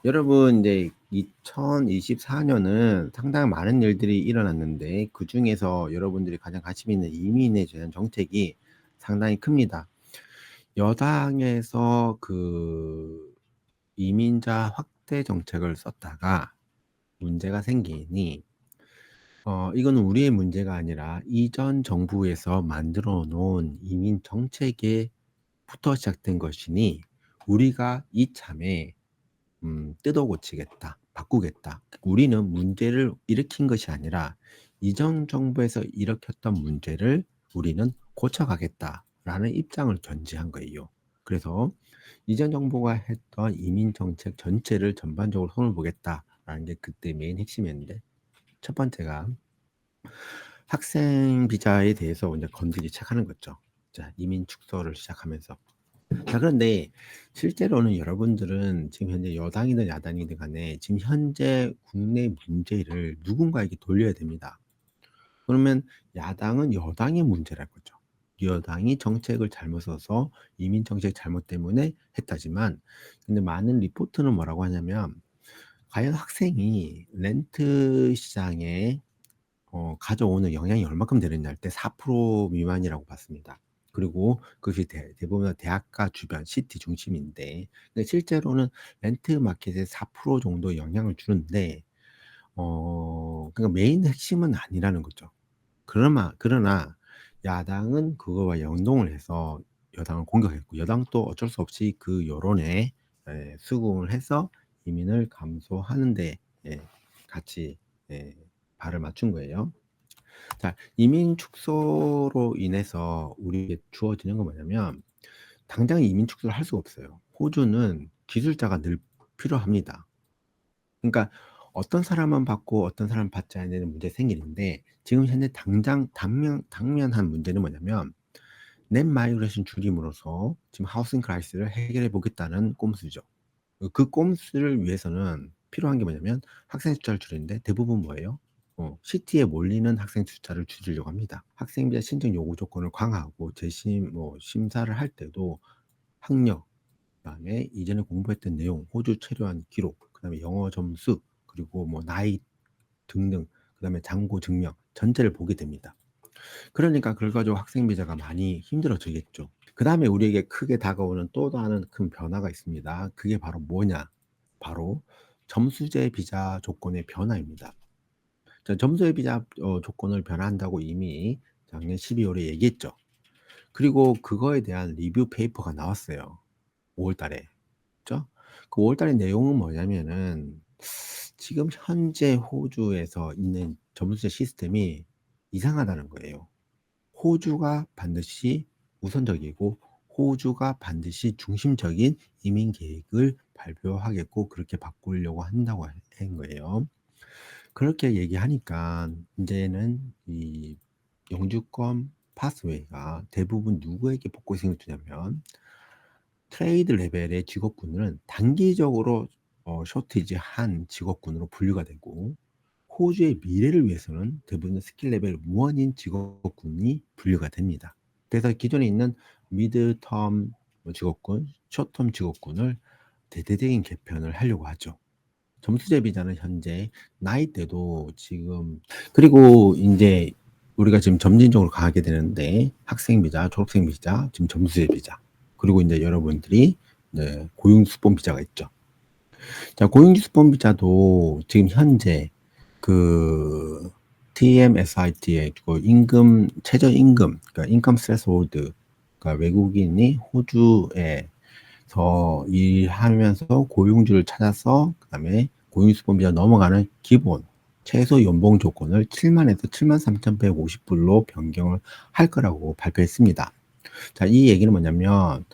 여러분 이제 2024 년은 상당히 많은 일들이 일어났는데 그중에서 여러분들이 가장 관심 있는 이민에 대한 정책이 상당히 큽니다. 여당에서 그 이민자 확대 정책을 썼다가 문제가 생기니 이거는 우리의 문제가 아니라 이전 정부에서 만들어 놓은 이민 정책에부터 시작된 것이니 우리가 이참에 뜯어 고치겠다, 바꾸겠다. 우리는 문제를 일으킨 것이 아니라 이전 정부에서 일으켰던 문제를 우리는 고쳐가겠다라는 입장을 견지한 거예요. 그래서 이전 정부가 했던 이민 정책 전체를 전반적으로 손을 보겠다라는 게 그때 메인 핵심이었는데, 첫 번째가 학생 비자에 대해서 이제 건드리기 시작하는 거죠. 자, 이민 축소를 시작하면서. 자, 그런데 실제로는 여러분들은 지금 현재 여당이든 야당이든 간에 지금 현재 국내 문제를 누군가에게 돌려야 됩니다. 그러면 야당은 여당의 문제랄 거죠. 여당이 정책을 잘못 써서 이민 정책 잘못 때문에 했다지만, 근데 많은 리포트는 뭐라고 하냐면, 과연 학생이 렌트 시장에 가져오는 영향이 얼마큼 되느냐 할 때 4% 미만이라고 봤습니다. 그리고 그것이 대부분 대학가 주변 시티 중심인데, 근데 실제로는 렌트 마켓에 4% 정도 영향을 주는데, 그러니까 메인 핵심은 아니라는 거죠. 그러나 야당은 그거와 연동을 해서 여당을 공격했고, 여당도 어쩔 수 없이 그 여론에 수긍을 해서 이민을 감소하는데 같이 발을 맞춘 거예요. 자, 이민 축소로 인해서 우리에게 주어지는 건 뭐냐면, 당장 이민 축소를 할 수가 없어요. 호주는 기술자가 늘 필요합니다. 그러니까 어떤 사람은 받고 어떤 사람은 받지 않는 문제 생기는데, 지금 현재 당장 당면한 문제는 뭐냐면, 넷 마이그레이션 줄임으로써 지금 하우싱 크라이시스를 해결해 보겠다는 꼼수죠. 그 꼼수를 위해서는 필요한 게 뭐냐면 학생 숫자를 줄이는데, 대부분 뭐예요? 시티에 몰리는 학생 숫자를 줄이려고 합니다. 학생 비자 신청 요구 조건을 강화하고 심사를 할 때도 학력, 그다음에 이전에 공부했던 내용, 호주 체류한 기록, 그다음에 영어 점수, 그리고 뭐 나이 등등, 그다음에 장고 증명 전체를 보게 됩니다. 그러니까 그걸 가지고 학생 비자가 많이 힘들어지겠죠. 그다음에 우리에게 크게 다가오는 또 다른 큰 변화가 있습니다. 그게 바로 뭐냐? 바로 점수제 비자 조건의 변화입니다. 자, 점수제 비자 조건을 변화한다고 이미 작년 12월에 얘기했죠. 그리고 그거에 대한 리뷰 페이퍼가 나왔어요. 5월 달에. 그죠? 그 5월 달의 내용은 뭐냐면은, 지금 현재 호주에서 있는 점수제 시스템이 이상하다는 거예요. 호주가 반드시 우선적이고 호주가 반드시 중심적인 이민 계획을 발표하겠고 그렇게 바꾸려고 한다고 한 거예요. 그렇게 얘기하니까 이제는 이 영주권 파스웨이가 대부분 누구에게 포커싱을 두냐면, 트레이드 레벨의 직업군은 단기적으로 쇼티지한 직업군으로 분류가 되고, 호주의 미래를 위해서는 대부분 스킬 레벨 1인 직업군이 분류가 됩니다. 그래서 기존에 있는 미드텀 직업군, 숏텀 직업군을 대대적인 개편을 하려고 하죠. 점수제 비자는 현재 나이대도 지금, 그리고 이제 우리가 지금 점진적으로 가게 되는데, 학생 비자, 졸업생 비자, 지금 점수제 비자, 그리고 이제 여러분들이 고용수본 비자가 있죠. 자, 고용수본 비자도 지금 현재 그 TMSIT의 그 임금, 최저임금, 그러니까 인컴 스레스홀드, 그러니까 외국인이 호주에서 일하면서 고용주를 찾아서 그다음에 고용수범비자 넘어가는 기본 최소 연봉 조건을 7만에서 73,150불로 변경을 할 거라고 발표했습니다. 자, 이 얘기는 뭐냐면,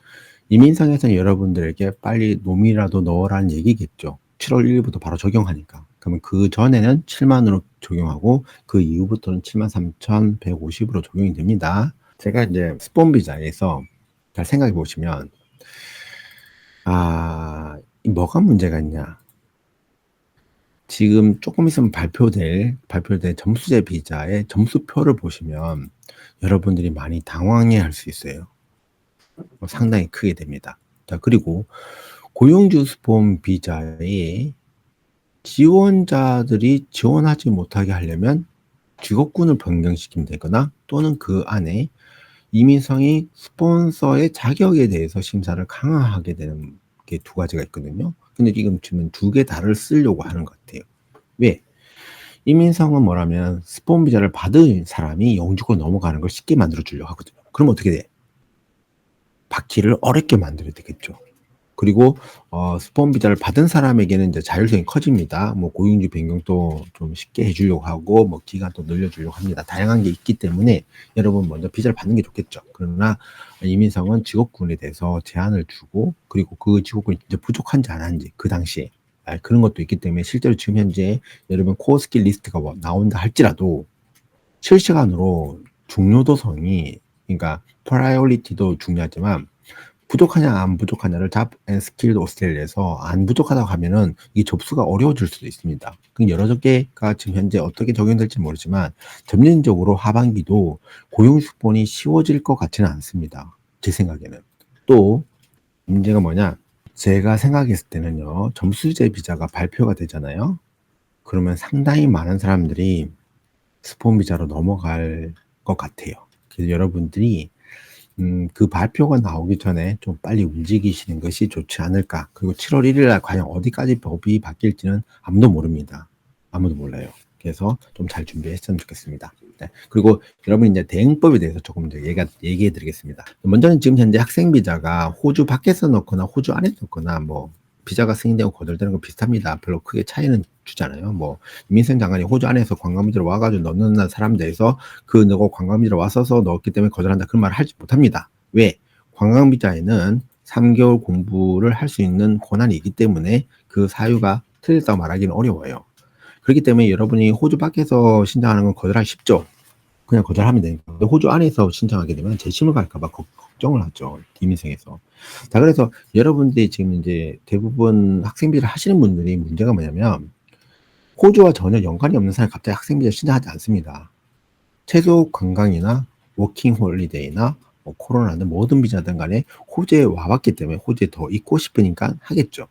이민상에서는 여러분들에게 빨리 놈이라도 넣으라는 얘기겠죠. 7월 1일부터 바로 적용하니까. 그러면 그 전에는 7만으로 적용하고 그 이후부터는 73,150으로 적용이 됩니다. 제가 이제 스폰 비자에서 잘 생각해 보시면, 뭐가 문제가 있냐? 지금 조금 있으면 발표될 점수제 비자의 점수표를 보시면 여러분들이 많이 당황해 할 수 있어요. 상당히 크게 됩니다. 자, 그리고 고용주 스폰 비자에 지원자들이 지원하지 못하게 하려면 직업군을 변경시키면 되거나 또는 그 안에 이민성이 스폰서의 자격에 대해서 심사를 강화하게 되는 게 두 가지가 있거든요. 근데 지금 두 개 다를 쓰려고 하는 것 같아요. 왜? 이민성은 뭐라면 스폰 비자를 받은 사람이 영주권 넘어가는 걸 쉽게 만들어 주려고 하거든요. 그럼 어떻게 돼? 받기를 어렵게 만들어야 되겠죠. 그리고 스폰 비자를 받은 사람에게는 이제 자율성이 커집니다. 뭐 고용주 변경도 좀 쉽게 해주려고 하고 뭐 기간도 늘려주려고 합니다. 다양한 게 있기 때문에 여러분 먼저 비자를 받는 게 좋겠죠. 그러나 이민성은 직업군에 대해서 제한을 주고 그리고 그 직업군이 이제 부족한지 안 한지 그 당시에 그런 것도 있기 때문에 실제로 지금 현재 여러분 코어 스킬 리스트가 뭐 나온다 할지라도 실시간으로 중요도성이 그러니까 프라이오리티도 중요하지만 부족하냐 안 부족하냐를 잡 앤 스킬드 오스트레일리아에서 안 부족하다고 하면은 이 접수가 어려워질 수도 있습니다. 그 여러 개가 지금 현재 어떻게 적용될지 모르지만 점진적으로 하반기도 고용 스폰이 쉬워질 것 같지는 않습니다. 제 생각에는. 또 문제가 뭐냐? 제가 생각했을 때는요. 점수제 비자가 발표가 되잖아요. 그러면 상당히 많은 사람들이 스폰 비자로 넘어갈 것 같아요. 그래서 여러분들이 그 발표가 나오기 전에 좀 빨리 움직이시는 것이 좋지 않을까. 그리고 7월 1일 날 과연 어디까지 법이 바뀔지는 아무도 모릅니다. 아무도 몰라요. 그래서 좀 잘 준비했으면 좋겠습니다. 네. 그리고 여러분 이제 대응법에 대해서 조금 더 얘기해 드리겠습니다. 먼저는 지금 현재 학생 비자가 호주 밖에서 넣거나 호주 안에서 넣거나 뭐 비자가 승인되고 거절되는 건 비슷합니다. 별로 크게 차이는 주잖아요. 뭐 이민성 장관이 호주 안에서 관광비자로 와가지고 넣는 사람들에서 그 너가 관광비자로 왔어서 넣었기 때문에 거절한다 그런 말을 하지 못합니다. 왜? 관광비자에는 3개월 공부를 할 수 있는 권한이 있기 때문에 그 사유가 틀렸다고 말하기는 어려워요. 그렇기 때문에 여러분이 호주 밖에서 신청하는 건 거절하기 쉽죠. 그냥 거절하면 되니까. 근데 호주 안에서 신청하게 되면 재심을 갈까봐 걱정을 하죠. 이민생에서. 자, 그래서 여러분들이 지금 이제 대부분 학생비를 하시는 분들이 문제가 뭐냐면 호주와 전혀 연관이 없는 사람이 갑자기 학생비를 신청하지 않습니다. 최소 관광이나 워킹 홀리데이나 뭐 코로나든 모든 비자든 간에 호주에 와봤기 때문에 호주에 더 있고 싶으니까 하겠죠.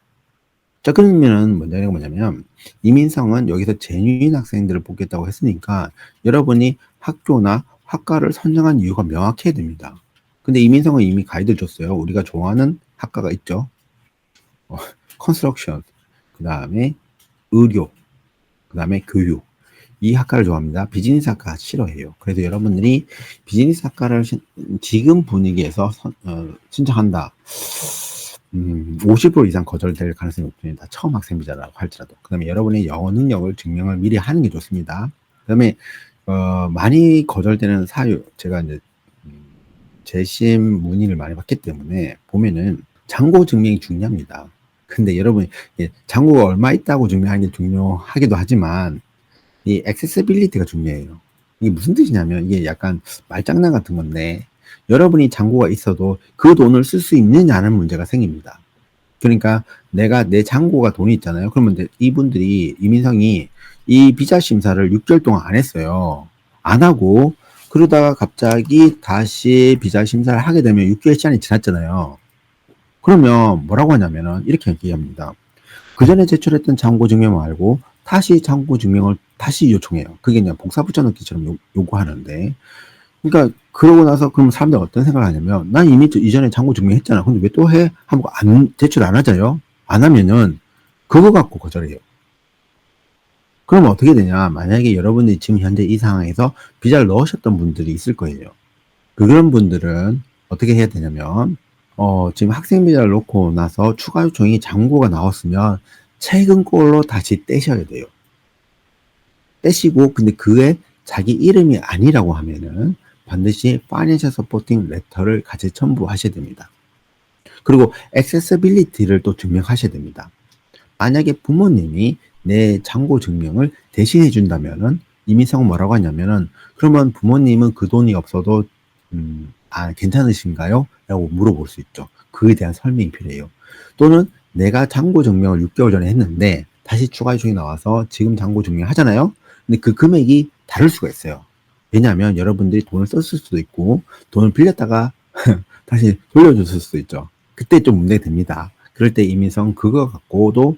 자, 그러면은 문제가 뭐냐면 이민성은 여기서 재유인 학생들을 뽑겠다고 했으니까 여러분이 학교나 학과를 선정한 이유가 명확해야 됩니다. 근데 이민성은 이미 가이드를 줬어요. 우리가 좋아하는 학과가 있죠. 컨스트럭션, 그 다음에 의료, 그 다음에 교육. 이 학과를 좋아합니다. 비즈니스 학과 싫어해요. 그래서 여러분들이 비즈니스 학과를 지금 분위기에서 신청한다. 50% 이상 거절될 가능성이 높습니다. 처음 학생 비자라고 할지라도. 그 다음에 여러분의 영어 능력을 증명을 미리 하는 게 좋습니다. 그 다음에 많이 거절되는 사유, 제가 이제 재심 문의를 많이 받기 때문에 보면은 잔고 증명이 중요합니다. 근데 여러분 잔고가 얼마 있다고 증명하는 게 중요하기도 하지만 이 액세서빌리티가 중요해요. 이게 무슨 뜻이냐면 이게 약간 말장난 같은 건데 여러분이 잔고가 있어도 그 돈을 쓸 수 있느냐는 문제가 생깁니다. 그러니까 내가 내 잔고가 돈이 있잖아요. 그러면 이분들이 이민성이 이 비자 심사를 6개월 동안 안 했어요. 안 하고 그러다가 갑자기 다시 비자 심사를 하게 되면 6개월 시간이 지났잖아요. 그러면 뭐라고 하냐면은 이렇게 얘기합니다. 그 전에 제출했던 잔고 증명 말고 다시 잔고 증명을 다시 요청해요. 그게 그냥 복사 붙여넣기처럼 요구하는데 그러니까 그러고 나서 그럼 사람들 어떤 생각을 하냐면 난 이미 이전에 잔고 증명했잖아. 근데 왜 또 해? 하고 제출 안 하잖아요. 안 하면은 그거 갖고 거절해요. 그럼 어떻게 되냐? 만약에 여러분이 지금 현재 이 상황에서 비자를 넣으셨던 분들이 있을 거예요. 그런 분들은 어떻게 해야 되냐면 지금 학생 비자를 넣고 나서 추가 요청이 잔고가 나왔으면 최근 걸로 다시 떼셔야 돼요. 떼시고 근데 그게 자기 이름이 아니라고 하면은 반드시 Financial Supporting Letter를 같이 첨부하셔야 됩니다. 그리고 Accessibility를 또 증명하셔야 됩니다. 만약에 부모님이 내 잔고 증명을 대신해 준다면은 이민성은 뭐라고 하냐면은 그러면 부모님은 그 돈이 없어도 괜찮으신가요? 라고 물어볼 수 있죠. 그에 대한 설명이 필요해요. 또는 내가 잔고 증명을 6개월 전에 했는데 다시 추가 요청이 나와서 지금 잔고 증명 하잖아요. 근데 그 금액이 다를 수가 있어요. 왜냐하면 여러분들이 돈을 썼을 수도 있고 돈을 빌렸다가 다시 돌려줬을 수도 있죠. 그때 좀 문제가 됩니다. 그럴 때 이민성 그거 갖고도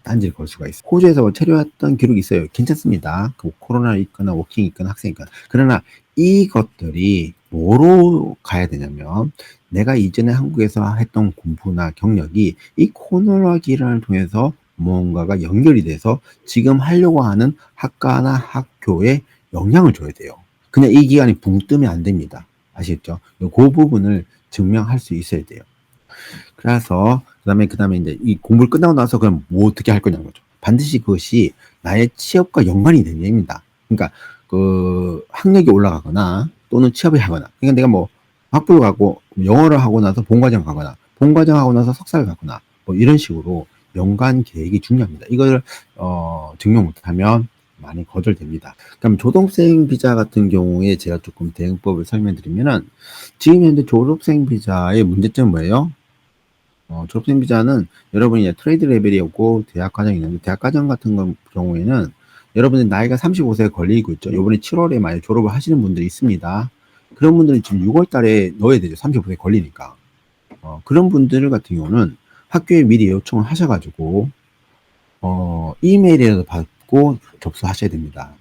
딴지를 걸 수가 있어요. 호주에서 체류했던 기록이 있어요. 괜찮습니다. 그 코로나 있거나 워킹 있거나 학생 있거나. 그러나 이것들이 뭐로 가야 되냐면 내가 이전에 한국에서 했던 공부나 경력이 이 코로나 기간을 통해서 뭔가가 연결이 돼서 지금 하려고 하는 학과나 학교에 영향을 줘야 돼요. 그냥 이 기간이 붕 뜨면 안 됩니다. 아시겠죠? 그 부분을 증명할 수 있어야 돼요. 그래서 그다음에 이제 이 공부를 끝나고 나서 그럼 뭐 어떻게 할 거냐는 거죠. 반드시 그것이 나의 취업과 연관이 되는 얘기입니다. 그러니까 그 학력이 올라가거나 또는 취업을 하거나. 그러니까 내가 뭐 학부를 가고 영어를 하고 나서 본과정 가거나 본과정 하고 나서 석사를 가거나 뭐 이런 식으로 연관 계획이 중요합니다. 이걸 증명 못하면 많이 거절됩니다. 그럼 졸업생 비자 같은 경우에 제가 조금 대응법을 설명드리면은 지금 현재 졸업생 비자의 문제점은 뭐예요? 졸업생 비자는 여러분이 이제 트레이드 레벨이었고 대학 과정이 있는데 대학 과정 같은 경우에는 여러분의 나이가 35세에 걸리고 있죠. 요번에 7월에 만약 졸업을 하시는 분들이 있습니다. 그런 분들은 지금 6월 달에 넣어야 되죠. 35세에 걸리니까. 그런 분들 같은 경우는 학교에 미리 요청을 하셔가지고 이메일이라도 받고 접수하셔야 됩니다.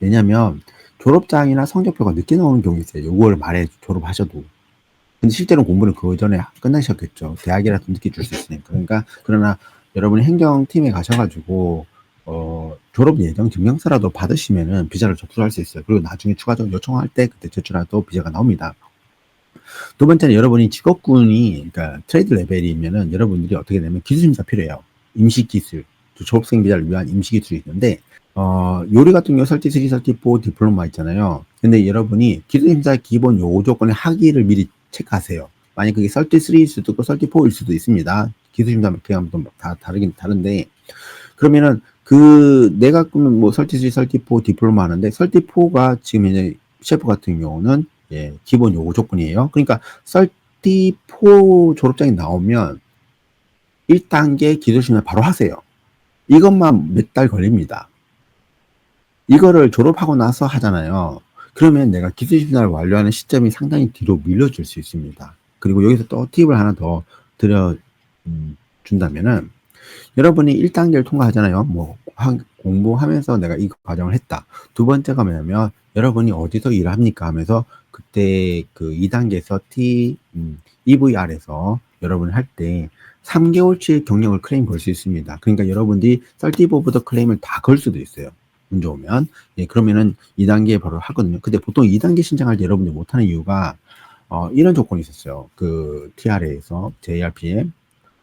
왜냐면 졸업장이나 성적표가 늦게 나오는 경우가 있어요. 6월 말에 졸업하셔도. 근데 실제로 공부는 그 전에 끝나셨겠죠. 대학이라도 늦게 줄 수 있으니까. 그러니까 그러나 여러분이 행정팀에 가셔가지고 졸업 예정 증명서라도 받으시면은 비자를 접수할 수 있어요. 그리고 나중에 추가적으로 요청할 때 그때 제출해도 비자가 나옵니다. 두 번째는 여러분이 직업군이 그러니까 트레이드 레벨이면은 여러분들이 어떻게 되면 기술심사 필요해요. 임시기술, 졸업생 비자를 위한 임시기술이 있는데 요리 같은 경우 설티 3, 설티 4 디플로마 있잖아요. 근데 여러분이 기술심사 기본 요구 조건의 학위를 미리 체크하세요. 만약 그게 설티 3일 수도 있고 설티 4일 수도 있습니다. 기술심사 기간도 다 다르긴 다른데 그러면은 그 내가 꾸는 뭐 설티 3, 설티 4 디플로마 하는데 설티 4가 지금 이제 셰프 같은 경우는 기본 요구 조건이에요. 그러니까 설티 4 졸업장이 나오면 1단계 기술심사 바로 하세요. 이것만 몇 달 걸립니다. 이거를 졸업하고 나서 하잖아요. 그러면 내가 기술심사를 완료하는 시점이 상당히 뒤로 밀려줄 수 있습니다. 그리고 여기서 또 팁을 하나 더 준다면은 여러분이 1단계를 통과하잖아요. 뭐 공부하면서 내가 이 과정을 했다. 두 번째가 뭐냐면 여러분이 어디서 일을 합니까 하면서 그때 그 2단계에서 EVR에서 여러분이 할 때 3개월치 경력을 클레임 걸 수 있습니다. 그러니까 여러분들이 34부터 클레임을 다 걸 수도 있어요. 운 좋으면. 그러면은 2단계 바로 하거든요. 근데 보통 2단계 신청할 때 여러분들이 못하는 이유가 이런 조건이 있었어요. 그 TRA에서 JRP에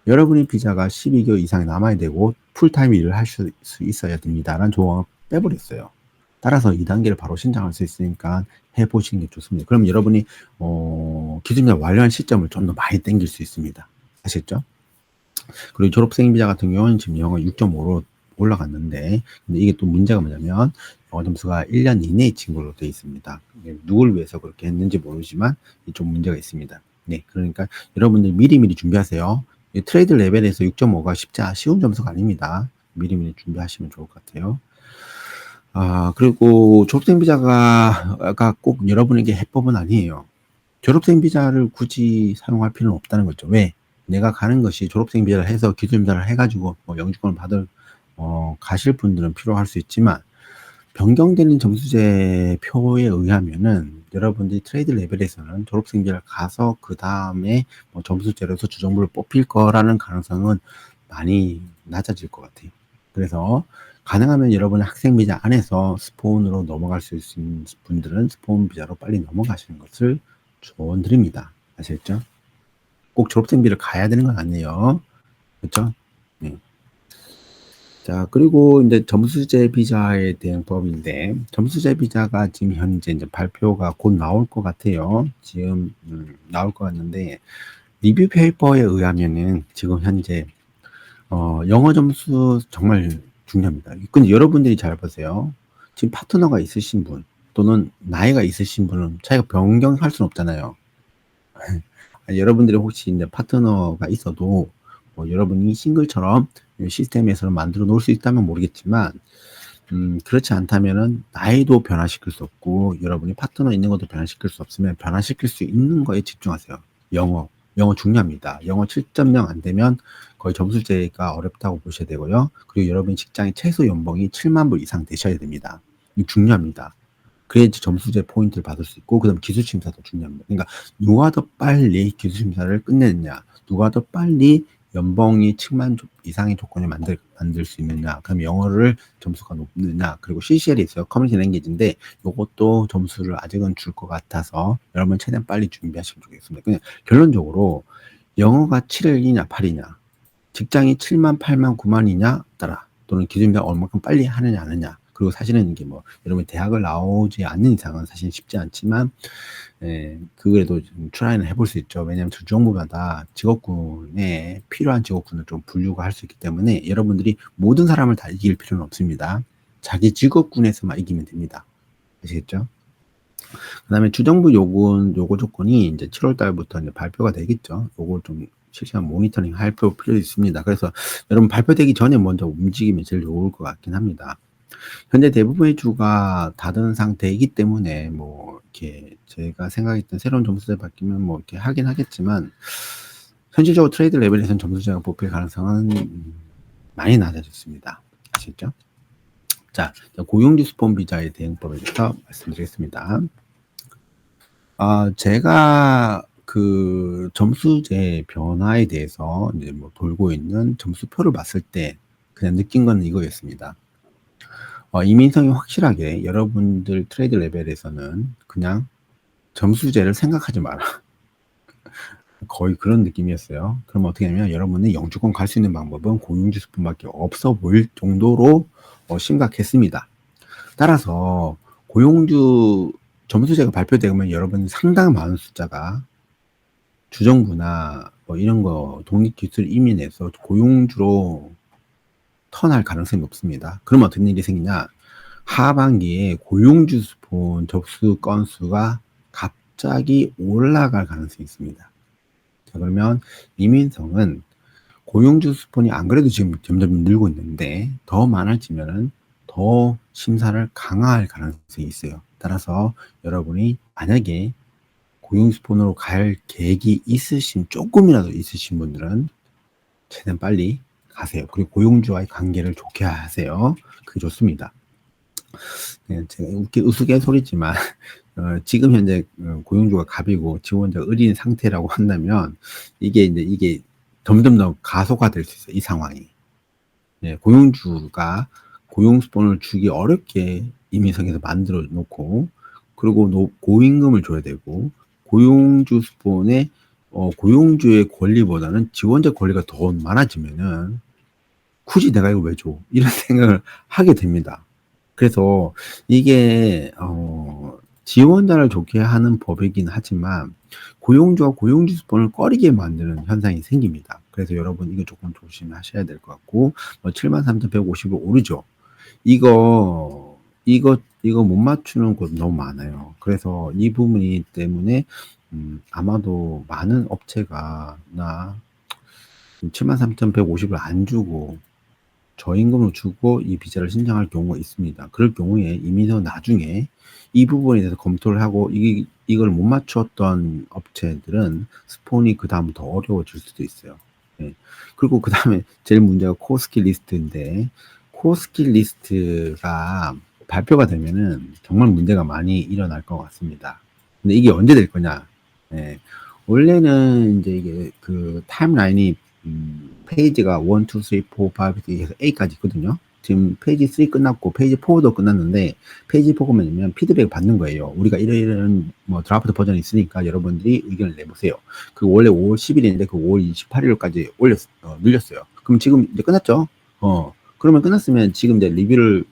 여러분의 비자가 12개월 이상 남아야 되고 풀타임 일을 할 수 있어야 됩니다라는 조항을 빼버렸어요. 따라서 2단계를 바로 신청할 수 있으니까 해보시는 게 좋습니다. 그럼 여러분이 기준자 완료한 시점을 좀 더 많이 당길 수 있습니다. 아셨죠? 그리고 졸업생 비자 같은 경우는 지금 영어 6.5로 올라갔는데 근데 이게 또 문제가 뭐냐면 영어 점수가 1년 이내의 친구로 되어 있습니다. 누굴 위해서 그렇게 했는지 모르지만 좀 문제가 있습니다. 네, 그러니까 여러분들 미리미리 준비하세요. 트레이드 레벨에서 6.5가 쉬운 점수가 아닙니다. 미리미리 준비하시면 좋을 것 같아요. 그리고 졸업생 비자가 꼭 여러분에게 해법은 아니에요. 졸업생 비자를 굳이 사용할 필요는 없다는 거죠. 왜? 내가 가는 것이 졸업생 비자를 해서 기술 비자를 해가지고 뭐 영주권을 가실 분들은 필요할 수 있지만 변경되는 점수제 표에 의하면은 여러분들이 트레이드 레벨에서는 졸업생 비자를 가서 그 다음에 뭐 점수제로서 주정부를 뽑힐 거라는 가능성은 많이 낮아질 것 같아요. 그래서 가능하면 여러분의 학생 비자 안에서 스폰으로 넘어갈 수 있는 분들은 스폰 비자로 빨리 넘어가시는 것을 조언드립니다. 아시겠죠? 꼭 졸업생비를 가야 되는 건 아니에요. 그렇죠? 네. 자, 그리고 이제 점수제 비자에 대한 법인데 점수제 비자가 지금 현재 이제 발표가 곧 나올 것 같아요. 지금 나올 것 같는데 리뷰 페이퍼에 의하면은 지금 현재 영어 점수 정말 중요합니다. 근데 여러분들이 잘 보세요. 지금 파트너가 있으신 분 또는 나이가 있으신 분은 자기가 변경할 수는 없잖아요. 여러분들이 혹시 이제 파트너가 있어도 뭐 여러분이 싱글처럼 시스템에서 만들어 놓을 수 있다면 모르겠지만 그렇지 않다면은 나이도 변화시킬 수 없고 여러분이 파트너 있는 것도 변화시킬 수 없으면 변화시킬 수 있는 거에 집중하세요. 영어, 영어 중요합니다. 영어 7.0 안 되면 거의 점수제가 어렵다고 보셔야 되고요. 그리고 여러분 직장의 최소 연봉이 7만 불 이상 되셔야 됩니다. 이거 중요합니다. 그래야지 점수제 포인트를 받을 수 있고, 그다음 기술 심사도 중요합니다. 그러니까 누가 더 빨리 기술 심사를 끝내느냐, 누가 더 빨리 연봉이 7만 이상의 조건을 만들 수 있느냐, 그럼 영어를 점수가 높느냐, 그리고 CCL이 있어요. 커뮤니티 랭귀지인데 요것도 점수를 아직은 줄 것 같아서 여러분 최대한 빨리 준비하시면 좋겠습니다. 그냥 결론적으로 영어가 7이냐 8이냐, 직장이 7만 8만 9만이냐 따라, 또는 기술 심사 얼마큼 빨리 하느냐 안 하느냐. 그리고 사실은 이게 뭐 여러분 대학을 나오지 않는 이상은 사실 쉽지 않지만, 그래도 좀 트라이는 해볼 수 있죠. 왜냐하면 주정부마다 직업군에 필요한 직업군을 좀 분류가 할 수 있기 때문에 여러분들이 모든 사람을 다 이길 필요는 없습니다. 자기 직업군에서만 이기면 됩니다. 아시겠죠? 그 다음에 주정부 요구 조건이 이제 7월 달부터 이제 발표가 되겠죠. 요걸 좀 실시간 모니터링 할 필요가 있습니다. 그래서 여러분 발표되기 전에 먼저 움직이면 제일 좋을 것 같긴 합니다. 현재 대부분의 주가 닫은 상태이기 때문에 뭐 이렇게 제가 생각했던 새로운 점수제 바뀌면 뭐 이렇게 하긴 하겠지만, 현실적으로 트레이드 레벨에서는 점수제가 뽑힐 가능성은 많이 낮아졌습니다. 아시겠죠? 자, 고용주 스폰 비자의 대응법에 대해서 말씀드리겠습니다. 제가 그 점수제 변화에 대해서 이제 뭐 돌고 있는 점수표를 봤을 때 그냥 느낀 건 이거였습니다. 이민성이 확실하게 여러분들 트레이드 레벨에서는 그냥 점수제를 생각하지 마라. 거의 그런 느낌이었어요. 그럼 어떻게 하냐면 여러분이 영주권 갈 수 있는 방법은 고용주 스폰밖에 없어 보일 정도로 심각했습니다. 따라서 고용주 점수제가 발표되면 여러분 상당히 많은 숫자가 주정부나 뭐 이런 거 독립기술 이민에서 고용주로 턴할 가능성이 높습니다. 그럼 어떤 일이 생기냐? 하반기에 고용주 스폰 접수 건수가 갑자기 올라갈 가능성이 있습니다. 자, 그러면 이민성은 고용주 스폰이 안 그래도 지금 점점 늘고 있는데 더 많아지면은 더 심사를 강화할 가능성이 있어요. 따라서 여러분이 만약에 고용 스폰으로 갈 계획이 조금이라도 있으신 분들은 최대한 빨리 가세요. 그리고 고용주와의 관계를 좋게 하세요. 그게 좋습니다. 제가 우스갯소리지만 지금 현재 고용주가 갑이고 지원자가 을인 상태라고 한다면 이게 점점 더 가속화될 수 있어요. 이 상황이. 고용주가 고용 스폰을 주기 어렵게 이민성에서 만들어 놓고, 그리고 고임금을 줘야 되고, 고용주 스폰에 고용주의 권리보다는 지원자 권리가 더 많아지면은 굳이 내가 이거 왜 줘? 이런 생각을 하게 됩니다. 그래서 이게 지원자를 좋게 하는 법이긴 하지만 고용주와 고용주 스폰을 꺼리게 만드는 현상이 생깁니다. 그래서 여러분 이거 조금 조심하셔야 될 것 같고, 73,150을 오르죠. 이거 못 맞추는 곳 너무 많아요. 그래서 이 부분이 때문에 아마도 많은 업체가 73,150을 안 주고 저임금을 주고 이 비자를 신청할 경우가 있습니다. 그럴 경우에 이민성 나중에 이 부분에 대해서 검토를 하고 이걸 못 맞췄던 업체들은 스폰이 그 다음 더 어려워질 수도 있어요. 그리고 그 다음에 제일 문제가 코스킬 리스트인데, 코스킬 리스트가 발표가 되면은 정말 문제가 많이 일어날 것 같습니다. 근데 이게 언제 될 거냐? 원래는 이제 이게 그 타임라인이 페이지가 1, 2, 3, 4, 5, 6 해서 A까지 있거든요. 지금 페이지 3 끝났고 페이지 4도 끝났는데, 페이지 4 보면 피드백을 받는 거예요. 우리가 이런 뭐 드라프트 버전이 있으니까 여러분들이 의견을 내보세요. 그 원래 5월 10일인데 그 5월 28일까지 늘렸어요. 그럼 지금 이제 끝났죠? 그러면 끝났으면 지금 이제 리뷰를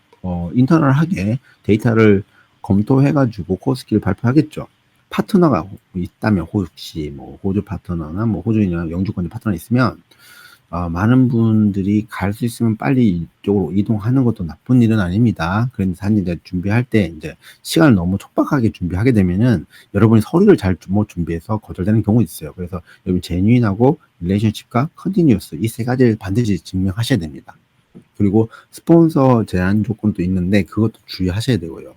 인터널하게 데이터를 검토해가지고 코스키를 발표하겠죠. 파트너가 있다면, 혹시 뭐 호주 파트너나 뭐 호주인이나 영주권 파트너 있으면 많은 분들이 갈 수 있으면 빨리 이쪽으로 이동하는 것도 나쁜 일은 아닙니다. 그런데 단지 이제 준비할 때 이제 시간을 너무 촉박하게 준비하게 되면은 여러분이 서류를 잘 못 준비해서 거절되는 경우가 있어요. 그래서 여러분 제뉴인하고 릴레이션십과 컨티뉴어스 이 세 가지를 반드시 증명하셔야 됩니다. 그리고 스폰서 제한 조건도 있는데 그것도 주의하셔야 되고요.